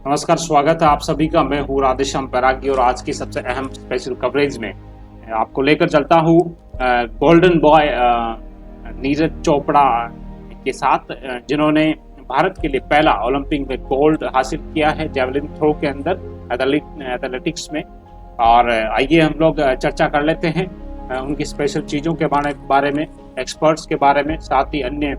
नमस्कार, स्वागत है आप सभी का। मैं हूँ राधेश्याम बैरागी और आज की सबसे अहम स्पेशल कवरेज में आपको लेकर चलता हूँ गोल्डन बॉय नीरज चोपड़ा के साथ, जिन्होंने भारत के लिए पहला ओलंपिक में गोल्ड हासिल किया है जेवलिन थ्रो के अंदर एथलेटिक्स में। और आइए हम लोग चर्चा कर लेते हैं उनकी स्पेशल चीज़ों के बारे में, एक्सपर्ट्स के बारे में, साथ ही अन्य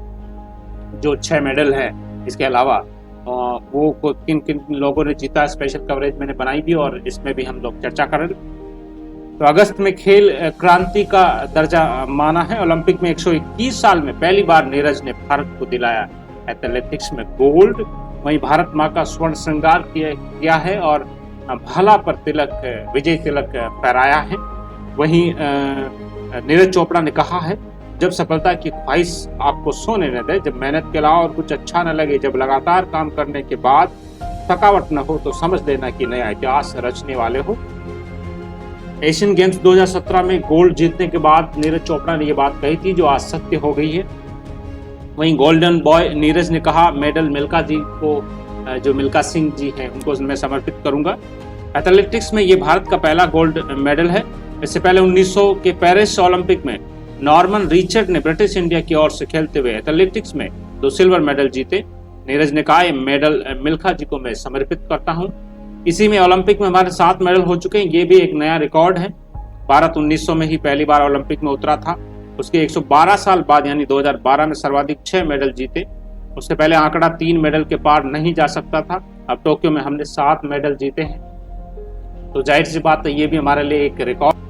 जो 6 मेडल है इसके अलावा वो किन किन लोगों ने जीता। स्पेशल कवरेज मैंने बनाई भी और इसमें भी हम लोग चर्चा करें। तो अगस्त में खेल क्रांति का दर्जा माना है। ओलंपिक में 121 साल में पहली बार नीरज ने भारत को दिलाया एथलेटिक्स में गोल्ड। वहीं भारत माँ का स्वर्ण श्रृंगार किया है और भाला पर विजय तिलक फहराया है। वहीं नीरज चोपड़ा ने कहा है, जब सफलता की ख्वाहिश आपको सोने न दे, जब मेहनत के अलावा और कुछ अच्छा न लगे, जब लगातार काम करने के बाद थकावट न हो, तो समझ लेना कि नया इतिहास रचने वाले हो। एशियन गेम्स 2017 में गोल्ड जीतने के बाद नीरज चोपड़ा ने यह बात कही थी जो आज सत्य हो गई है। वहीं गोल्डन बॉय नीरज ने कहा, मेडल मिल्खा जी को, जो मिल्खा सिंह जी हैं, उनको मैं समर्पित करूंगा। एथलेटिक्स में ये भारत का पहला गोल्ड मेडल है। इससे पहले 1900 के पेरिस ओलंपिक में नॉर्मन रिचर्ड ने ब्रिटिश इंडिया की ओर से खेलते हुए एथलेटिक्स में 2 सिल्वर मेडल जीते। नीरज ने कहा, ये मेडल मिल्खा जी को मैं समर्पित करता हूं। इसी में ओलंपिक में हमारे 7 मेडल हो चुके हैं, ये भी एक नया रिकॉर्ड है। भारत 1900 में ही पहली बार ओलंपिक में उतरा था। उसके 112 साल बाद यानी 2012 में सर्वाधिक 6 मेडल जीते। उससे पहले आंकड़ा 3 मेडल के पार नहीं जा सकता था। अब टोक्यो में हमने 7 मेडल जीते हैं, तो जाहिर सी बात है ये भी हमारे लिए एक रिकॉर्ड।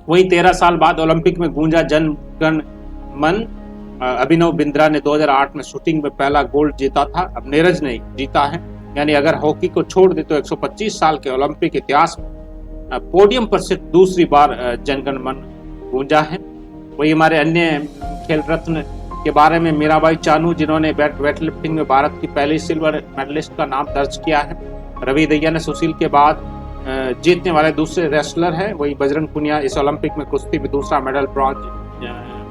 वहीं 13 साल बाद ओलंपिक में गूंजा जन गण मन। अभिनव बिंद्रा ने 2008 में शूटिंग में पहला गोल्ड जीता था, अब नीरज ने जीता है। यानी अगर हॉकी को छोड़ दे तो 125 साल के ओलंपिक इतिहास में पोडियम पर सिर्फ दूसरी बार जनगण मन गूंजा है। वही हमारे अन्य खेल रत्न के बारे में मीराबाई चानू, जिन्होंने वेट लिफ्टिंग में भारत की पहली सिल्वर मेडलिस्ट का नाम दर्ज किया है। रवि दहिया ने सुशील के बाद जीतने वाले दूसरे रेसलर है। वही बजरंग पुनिया इस ओलंपिक में कुश्ती में दूसरा ब्रॉन्ज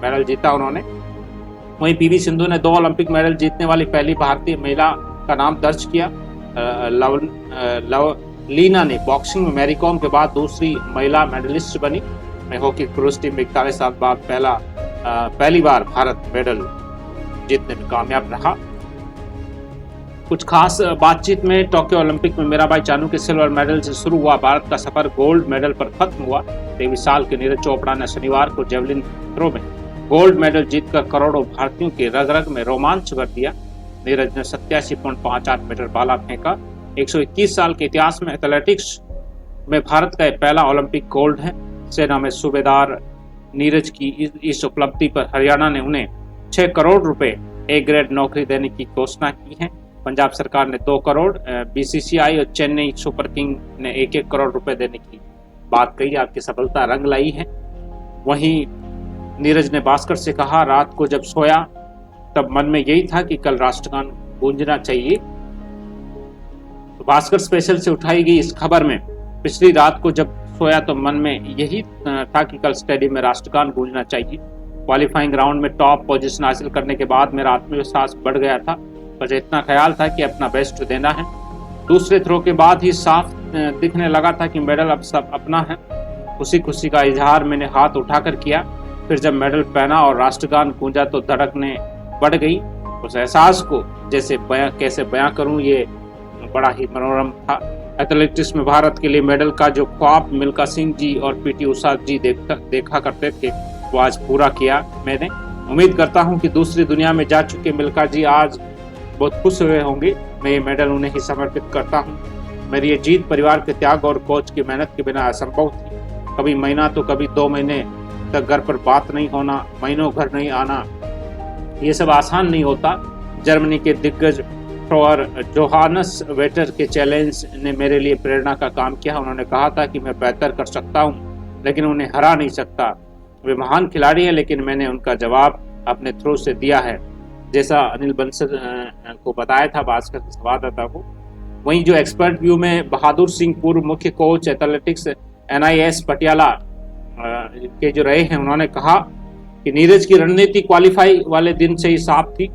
मेडल जीता उन्होंने। वहीं पीवी सिंधु ने 2 ओलंपिक मेडल जीतने वाली पहली भारतीय महिला का नाम दर्ज किया। लीना ने बॉक्सिंग में मैरी कॉम के बाद दूसरी महिला मेडलिस्ट बनी। हॉकी क्रूज टीम में 41 साल बाद पहली बार भारत मेडल जीतने में कामयाब रहा। कुछ खास बातचीत में टोक्यो ओलंपिक में मीराबाई चानू के सिल्वर मेडल से शुरू हुआ भारत का सफर गोल्ड मेडल पर खत्म हुआ। 23 साल के नीरज चोपड़ा ने शनिवार को जेवलिन थ्रो में गोल्ड मेडल जीतकर करोड़ों भारतीयों के रग रग में रोमांच भर दिया। नीरज ने 87.58 मीटर भाला फेंका। 121 साल के इतिहास में एथलेटिक्स में भारत का पहला ओलंपिक गोल्ड है। सेना में सूबेदार नीरज की इस उपलब्धि पर हरियाणा ने उन्हें 6 करोड़ रुपए ए ग्रेड नौकरी देने की घोषणा की है। पंजाब सरकार ने 2 करोड़, बीसीसीआई और चेन्नई सुपर किंग ने 1-1 करोड़ रुपए देने की बात कही। आपकी सफलता रंग लाई है। वहीं नीरज ने भास्कर से कहा, रात को जब सोया तब मन में यही था कि कल राष्ट्रगान गूंजना चाहिए। तो भास्कर स्पेशल से उठाई गई इस खबर में पिछली रात को जब सोया तो मन में यही था कि कल स्टेडियम में राष्ट्रगान गूंजना चाहिए। क्वालिफाइंग राउंड में टॉप पोजीशन हासिल करने के बाद मेरा आत्मविश्वास बढ़ गया था, पर इतना ख्याल था कि अपना बेस्ट देना है। दूसरे थ्रो के बाद ही साफ दिखने लगा था कि मेडल अब सब अपना है। उसी खुशी का इजहार मैंने हाथ उठाकर किया। फिर जब मेडल पहना और राष्ट्रगान गूंजा तो धड़कने बढ़ गई। उस एहसास को कैसे बयां करूं, ये बड़ा ही मनोरम था। एथलेटिक्स में भारत के लिए मेडल का जो ख्वाब मिल्खा सिंह जी और पीटी उषा जी देखा करते थे, वो आज पूरा किया मैंने। उम्मीद करता हूं कि दूसरी दुनिया में जा चुके मिल्खा जी आज बहुत खुश हुए होंगे। मैं ये मेडल उन्हें ही समर्पित करता हूँ। मेरी ये जीत परिवार के त्याग और कोच की मेहनत के बिना असंभव थी। कभी महीना तो कभी 2 महीने तक घर पर बात नहीं होना, महीनों घर नहीं आना, ये सब आसान नहीं होता। जर्मनी के दिग्गज थ्रोअर जोहानस वेटर के चैलेंज ने मेरे लिए प्रेरणा का काम किया। उन्होंने कहा था कि मैं बेहतर कर सकता हूँ लेकिन उन्हें हरा नहीं सकता। वे महान खिलाड़ी हैं, लेकिन मैंने उनका जवाब अपने थ्रो से दिया है, जैसा अनिल बंसल को बताया था भास्कर संवाददाता को। वहीं जो एक्सपर्ट व्यू में बहादुर सिंह, पूर्व मुख्य कोच एथलेटिक्स NIS पटियाला के जो रहे हैं, उन्होंने कहा कि नीरज की रणनीति क्वालिफाई वाले दिन से ही साफ थी।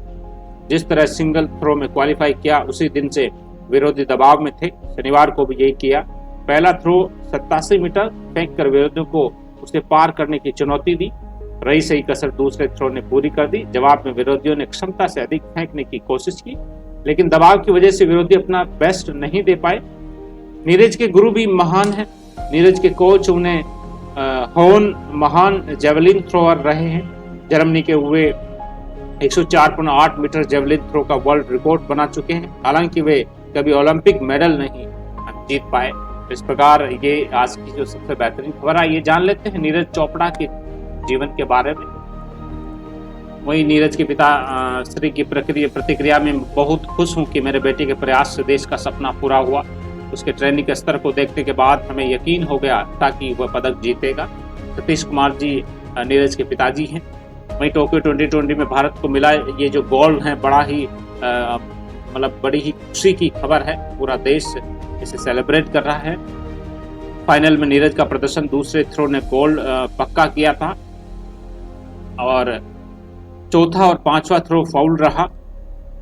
जिस तरह सिंगल थ्रो में क्वालिफाई किया उसी दिन से विरोधी दबाव में थे। शनिवार को भी यही किया। पहला थ्रो 87 मीटर फेंक कर विरोधियों को उसे पार करने की चुनौती दी। रही सही कसर दूसरे थ्रो ने पूरी कर दी। जवाब में विरोधियों ने क्षमता से अधिक फेंकने की कोशिश की, लेकिन दबाव की वजह से विरोधी अपना बेस्ट नहीं दे पाए। नीरज के गुरु भी महान हैं। नीरज के कोच उन्हें होन महान जेवलिन थ्रोअर रहे हैं। जर्मनी के हुए 104.8 मीटर जेवलिन थ्रो का वर्ल्ड रिकॉर्ड बना चुके हैं। हालांकि वे कभी ओलंपिक मेडल नहीं जीत पाए। इस प्रकार ये आज की जो सबसे बेहतरीन खबर है, ये जान लेते हैं नीरज चोपड़ा के जीवन के बारे में। वही नीरज के पिता श्री की प्रतिक्रिया में बहुत खुश हूं कि मेरे बेटे के प्रयास से देश का सपना पूरा हुआ। उसके ट्रेनिंग के स्तर को देखने के बाद हमें यकीन हो गया था कि वह पदक जीतेगा। सतीश कुमार जी नीरज के पिताजी हैं। वहीं टोक्यो 2020 में भारत को मिला ये जो गोल्ड है, बड़ा ही मतलब बड़ी ही खुशी की खबर है। पूरा देश इसे सेलिब्रेट कर रहा है। फाइनल में नीरज का प्रदर्शन दूसरे थ्रो ने गोल्ड पक्का किया था और चौथा और पांचवा थ्रो फाउल रहा।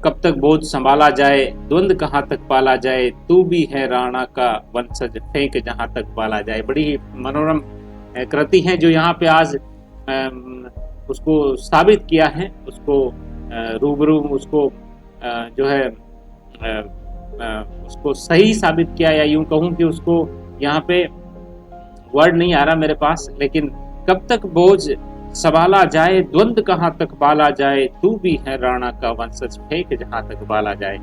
कब तक बोझ संभाला जाए, द्वंद कहाँ तक पाला जाए, तू भी है राणा का वंशज, फेंक जहां तक पाला जाए। बड़ी ही मनोरम कृति है जो यहाँ पे आज उसको साबित किया है, उसको रूबरू उसको जो है उसको सही साबित किया, या यूं कहूं कि उसको यहाँ पे वर्ड नहीं आ रहा मेरे पास, लेकिन कब तक बोझ संभाला जाए, द्वंद कहाँ तक बाला जाए, तू भी है राणा का वंशज, फेंक जहां तक बाला जाए।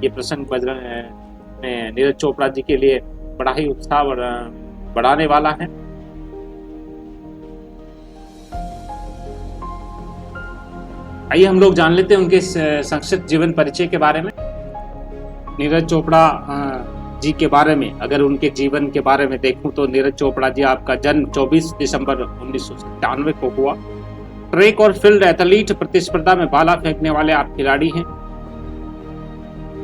ये प्रसंग बजरंग नीरज चोपड़ा जी के लिए बड़ा ही उत्साह बढ़ाने वाला है। आइए हम लोग जान लेते हैं उनके संक्षिप्त जीवन परिचय के बारे में। नीरज चोपड़ा जी के बारे में अगर उनके जीवन के बारे में देखूं तो नीरज चोपड़ा जी, आपका जन्म 24 दिसंबर 1997 को हुआ। ट्रैक और फील्ड एथलीट प्रतिस्पर्धा में भाला फेंकने वाले आप खिलाड़ी हैं।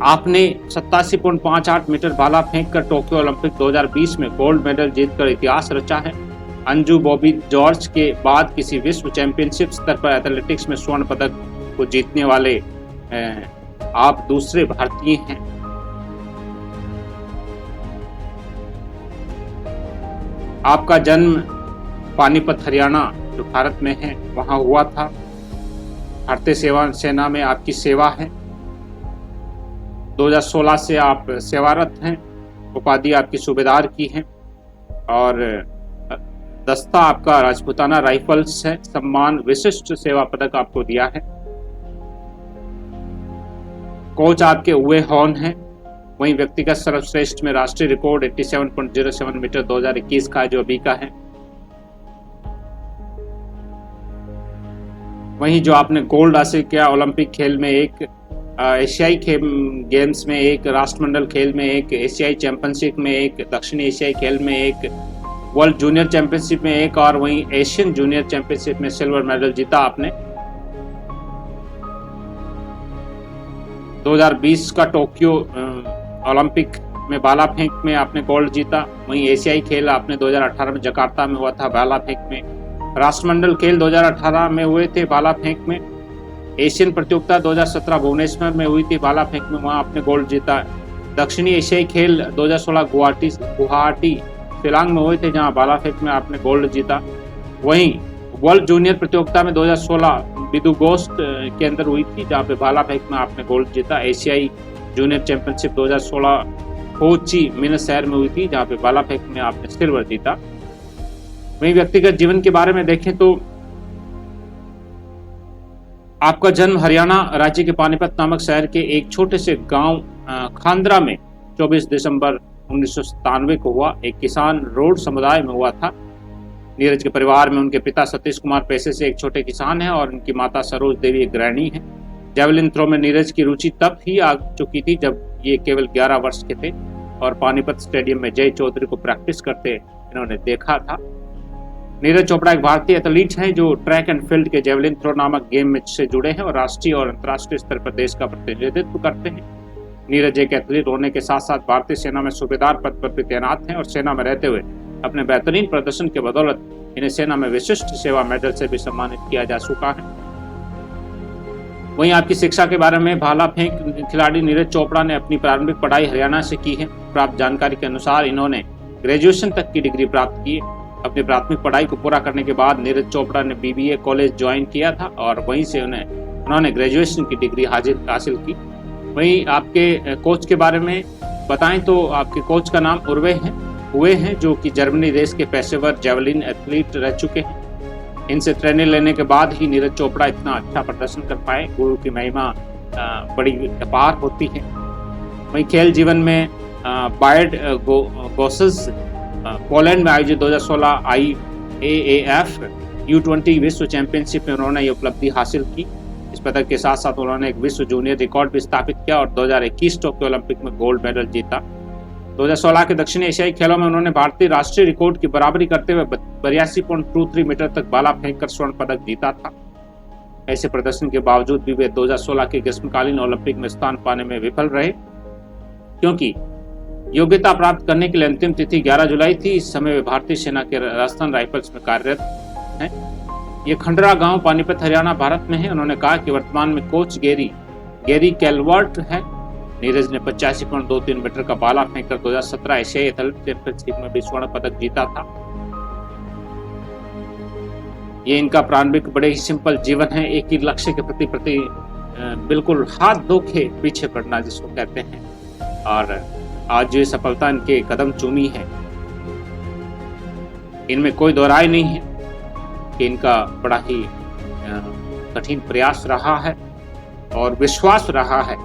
आपने 87.58 मीटर भाला फेंक कर टोक्यो ओलंपिक 2020 में गोल्ड मेडल जीतकर इतिहास रचा है। अंजू बॉबी जॉर्ज के बाद किसी विश्व चैंपियनशिप स्तर पर एथलेटिक्स में स्वर्ण पदक को जीतने वाले आप दूसरे भारतीय हैं। आपका जन्म पानीपत हरियाणा जो भारत में है वहां हुआ था। भारतीय सेना में आपकी सेवा है। 2016 से आप सेवारत हैं। उपाधि आपकी सूबेदार की है और दस्ता आपका राजपूताना राइफल्स है। सम्मान विशिष्ट सेवा पदक आपको दिया है। कोच आपके उवे हॉर्न हैं। वहीं व्यक्तिगत सर्वश्रेष्ठ में राष्ट्रीय रिकॉर्ड 87.07 मीटर 2021 का जो अभी का है। वहीं जो आपने गोल्ड हासिल किया ओलंपिक खेल में एक, एशियाई गेम्स में एक, राष्ट्रमंडल खेल में एक, एशियाई चैंपियनशिप में एक, दक्षिणी एशियाई खेल में एक, वर्ल्ड जूनियर चैंपियनशिप में एक और वहीं एशियन जूनियर चैंपियनशिप में सिल्वर मेडल जीता आपने। 2020 का टोक्यो ओलंपिक में भाला फेंक में आपने गोल्ड जीता। वहीं एशियाई खेल आपने 2018 में जकार्ता में हुआ था भाला फेंक में। राष्ट्रमंडल खेल 2018 में हुए थे भाला फेंक में। एशियन प्रतियोगिता 2017 भुवनेश्वर में हुई थी भाला फेंक में, वहां आपने गोल्ड जीता। दक्षिणी एशियाई खेल 2016 गुवाहाटी शिलांग में हुए थे जहां भाला फेंक में आपने गोल्ड जीता। वहीं वर्ल्ड जूनियर प्रतियोगिता में 2016 बिदुगोस्ट के अंदर हुई थी जहां पे भाला फेंक में आपने गोल्ड जीता। एशियाई जूनियर चैंपियनशिप 2016 हो ची मिन्ह शहर में हुई थी जहां पे भाला फेंक में आपने सिल्वर जीता। वहीं व्यक्तिगत जीवन के बारे में देखें तो आपका जन्म हरियाणा राज्य के पानीपत नामक शहर के एक छोटे से गांव खांद्रा में 24 दिसंबर 1997 को हुआ। एक किसान रोड समुदाय में हुआ था। नीरज के परिवार में उनके पिता सतीश कुमार पेशे से एक छोटे किसान हैं और उनकी माता सरोज देवी एक गृहिणी है। जेवलिन थ्रो में नीरज की रुचि तब ही आ चुकी थी जब ये केवल 11 वर्ष के थे और पानीपत स्टेडियम में जय चौधरी को प्रैक्टिस करते इन्होंने देखा था। नीरज चोपड़ा एक भारतीय एथलीट हैं जो ट्रैक एंड फील्ड के जेवलिन थ्रो नामक गेम में से जुड़े हैं और राष्ट्रीय और अंतर्राष्ट्रीय स्तर पर देश का प्रतिनिधित्व करते हैं। नीरज एक एथलीट होने के साथ साथ भारतीय सेना में सूबेदार पद पर भी तैनात हैं और सेना में रहते हुए अपने बेहतरीन प्रदर्शन के बदौलत इन्हें सेना में विशिष्ट सेवा मेडल से भी सम्मानित किया जा चुका है। वहीं आपकी शिक्षा के बारे में, भाला फेंक खिलाड़ी नीरज चोपड़ा ने अपनी प्रारंभिक पढ़ाई हरियाणा से की है। प्राप्त जानकारी के अनुसार इन्होंने ग्रेजुएशन तक की डिग्री प्राप्त की है। अपनी प्राथमिक पढ़ाई को पूरा करने के बाद नीरज चोपड़ा ने BBA कॉलेज ज्वाइन किया था और वहीं से उन्होंने ग्रेजुएशन की डिग्री हासिल की। वहीं आपके कोच के बारे में बताएं तो आपके कोच का नाम हुए हैं, जो कि जर्मनी देश के पेशेवर जेवलिन एथलीट रह चुके हैं। इनसे ट्रेनिंग लेने के बाद ही नीरज चोपड़ा इतना अच्छा प्रदर्शन कर पाए। गुरु की महिमा बड़ी अपार होती है। वहीं खेल जीवन में बायर्ड गोसेस पोलैंड में आयोजित 2016 IAAF U20 विश्व चैंपियनशिप में उन्होंने ये उपलब्धि हासिल की। इस पदक के साथ साथ उन्होंने एक विश्व जूनियर रिकॉर्ड भी स्थापित किया और 2021 टोक्यो ओलंपिक में गोल्ड मेडल जीता। 2016 के दक्षिण एशियाई खेलों में उन्होंने भारतीय राष्ट्रीय रिकॉर्ड की बराबरी करते हुए 82.23 मीटर तक भाला फेंककर स्वर्ण पदक जीता था। ऐसे प्रदर्शन के बावजूद भी वे 2016 के ग्रीष्मकालीन ओलंपिक में स्थान पाने में विफल रहे, क्योंकि योग्यता प्राप्त करने के लिए अंतिम तिथि 11 जुलाई थी। इस समय वे भारतीय सेना के राजस्थान राइफल्स में कार्यरत हैं। ये खंडरा गांव पानीपत हरियाणा भारत में है। उन्होंने कहा कि वर्तमान में कोच गेरी कैलवर्ट है। नीरज ने 85.23 मीटर का भाला फेंककर 2017 एशियाई एथलेटिक्स चैंपियनशिप में भी स्वर्ण पदक जीता था। ये इनका प्रारंभिक बड़े ही सिंपल जीवन है, एक ही लक्ष्य के प्रति बिल्कुल हाथ धो के पीछे पड़ना जिसको कहते हैं, और आज जो सफलता इनके कदम चूमी है, इनमें कोई दो राय नहीं है कि इनका बड़ा ही कठिन प्रयास रहा है और विश्वास रहा है।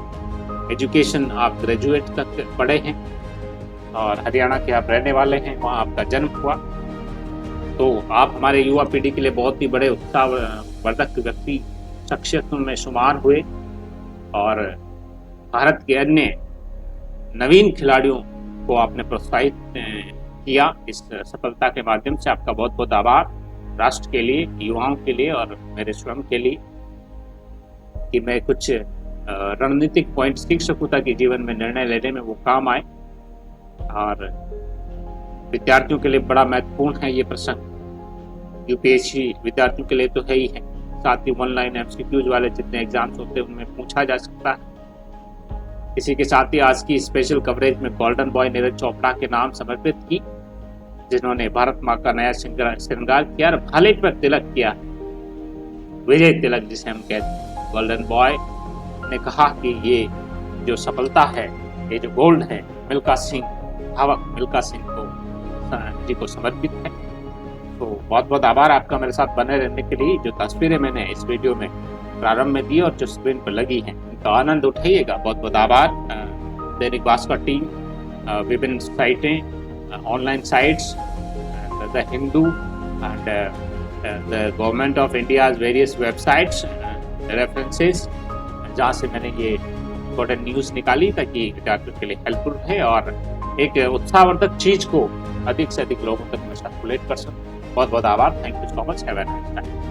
एजुकेशन आप ग्रेजुएट तक पढ़े हैं और हरियाणा के आप रहने वाले हैं, वहाँ आपका जन्म हुआ, तो आप हमारे युवा पीढ़ी के लिए बहुत ही बड़े उत्साहवर्धक व्यक्ति शख्सियतों में शुमार हुए और भारत के अन्य नवीन खिलाड़ियों को आपने प्रोत्साहित किया। इस सफलता के माध्यम से आपका बहुत बहुत आभार, राष्ट्र के लिए, युवाओं के लिए और मेरे स्वयं के लिए, कि मैं कुछ रणनीतिक पॉइंट सीख सकूं ताकि जीवन में निर्णय लेने में वो काम आए। और विद्यार्थियों के लिए बड़ा महत्वपूर्ण है ये प्रसंग। UPSC विद्यार्थियों के लिए तो है ही है, साथ ही ऑनलाइन MCQs वाले जितने एग्जाम्स होते हैं उनमें पूछा जा सकता है। इसी के साथ ही आज की स्पेशल कवरेज में गोल्डन बॉय नीरज चोपड़ा के नाम समर्पित की, जिन्होंने भारत माँ का नया श्रृंगार किया और भाले पर तिलक किया, विजय तिलक जिसे हम कहते हैं। गोल्डन बॉय ने कहा कि ये जो सफलता है, ये जो गोल्ड है, मिल्खा सिंह जी को समर्पित है। तो बहुत बहुत आभार आपका मेरे साथ बने रहने के लिए। जो तस्वीरें मैंने इस वीडियो में प्रारंभ में दी और जो स्क्रीन पर लगी हैं, इनका आनंद उठाइएगा। बहुत बहुत आभार। दैनिक भास्कर टीम, विभिन्न साइटें, online sites, the Hindu and the government of India's various websites, references, जहाँ से मैंने ये इम्पोर्टेंट न्यूज़ निकाली ताकि विद्यार्थियों के लिए हेल्पफुल है और एक उत्साहवर्धक चीज़ को अधिक से अधिक लोगों तक मैं सर्कुलेट कर सकूँ। बहुत बहुत आभार। Thank you so much. Have a nice time.